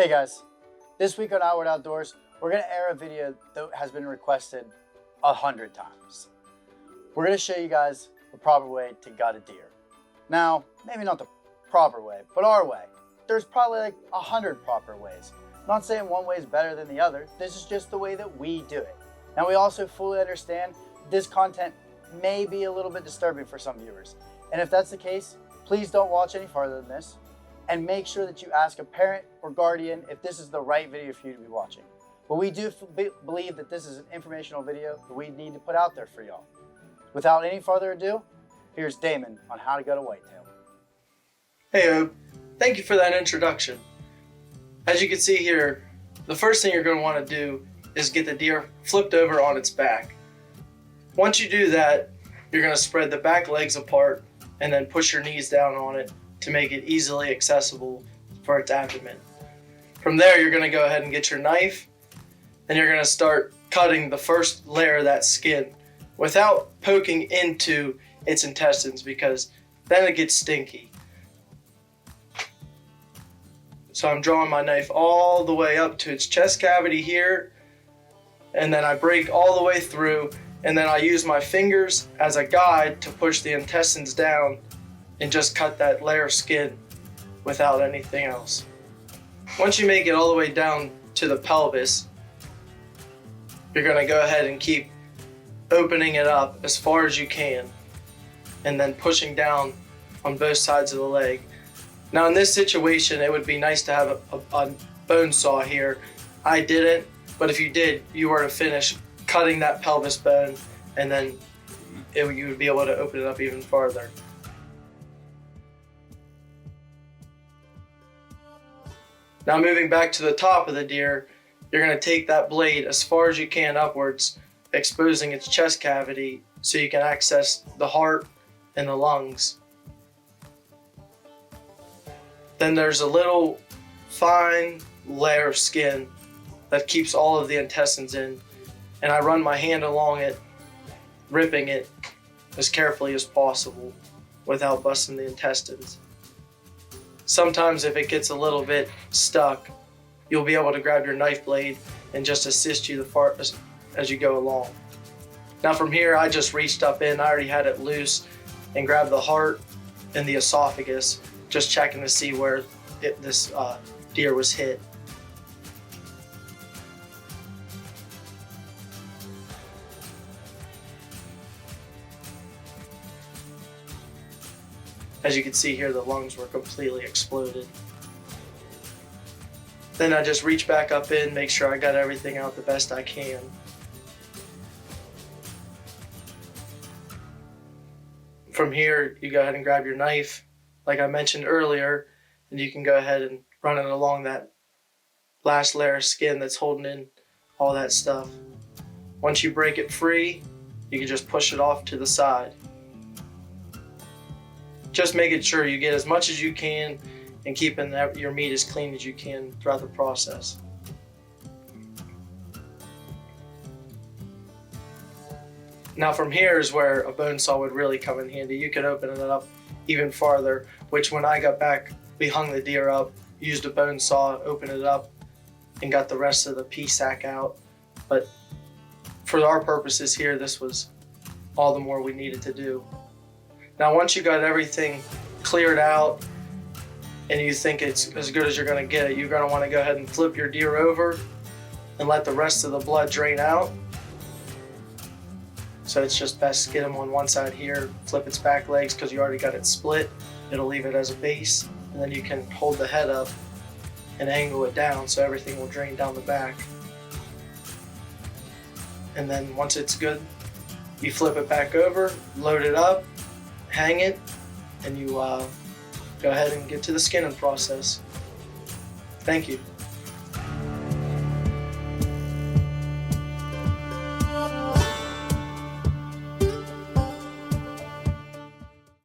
Hey guys, this week on Outward Outdoors, we're going to air a video that has been requested 100 times. We're going to show you guys the proper way to gut a deer. Now, maybe not the proper way, but our way. There's probably like 100 proper ways. I'm not saying one way is better than the other. This is just the way that we do it. Now, we also fully understand this content may be a little bit disturbing for some viewers. And if that's the case, please don't watch any farther than this. And make sure that you ask a parent or guardian if this is the right video for you to be watching. But we do believe that this is an informational video that we need to put out there for y'all. Without any further ado, here's Damon on how to gut a whitetail. Hey, thank you for that introduction. As you can see here, the first thing you're going to want to do is get the deer flipped over on its back. Once you do that, you're going to spread the back legs apart and then push your knees down on it to make it easily accessible for its abdomen. From there, you're going to go ahead and get your knife and you're going to start cutting the first layer of that skin without poking into its intestines, because then it gets stinky. So I'm drawing my knife all the way up to its chest cavity here, and then I break all the way through, and then I use my fingers as a guide to push the intestines down and just cut that layer of skin without anything else. Once you make it all the way down to the pelvis, you're going to go ahead and keep opening it up as far as you can and then pushing down on both sides of the leg. Now in this situation, it would be nice to have a bone saw here. I didn't, but if you did, you were to finish cutting that pelvis bone, and then you would be able to open it up even farther. Now moving back to the top of the deer, you're going to take that blade as far as you can upwards, exposing its chest cavity so you can access the heart and the lungs. Then there's a little fine layer of skin that keeps all of the intestines in, and I run my hand along it, ripping it as carefully as possible without busting the intestines. Sometimes if it gets a little bit stuck, you'll be able to grab your knife blade and just assist you as you go along. Now from here, I just reached up in, I already had it loose, and grabbed the heart and the esophagus, just checking to see where this deer was hit. As you can see here, the lungs were completely exploded. Then I just reach back up in, make sure I got everything out the best I can. From here, you go ahead and grab your knife, like I mentioned earlier, and you can go ahead and run it along that last layer of skin that's holding in all that stuff. Once you break it free, you can just push it off to the side. Just making sure you get as much as you can and keeping your meat as clean as you can throughout the process. Now from here is where a bone saw would really come in handy. You could open it up even farther, which when I got back, we hung the deer up, used a bone saw, opened it up, and got the rest of the pea sack out. But for our purposes here, this was all the more we needed to do. Now once you got everything cleared out and you think it's as good as you're going to get it, you're going to want to go ahead and flip your deer over and let the rest of the blood drain out. So it's just best to get them on one side here, flip its back legs because you already got it split. It'll leave it as a base, and then you can hold the head up and angle it down so everything will drain down the back. And then once it's good, you flip it back over, load it up, hang it, and you go ahead and get to the skinning process. Thank you.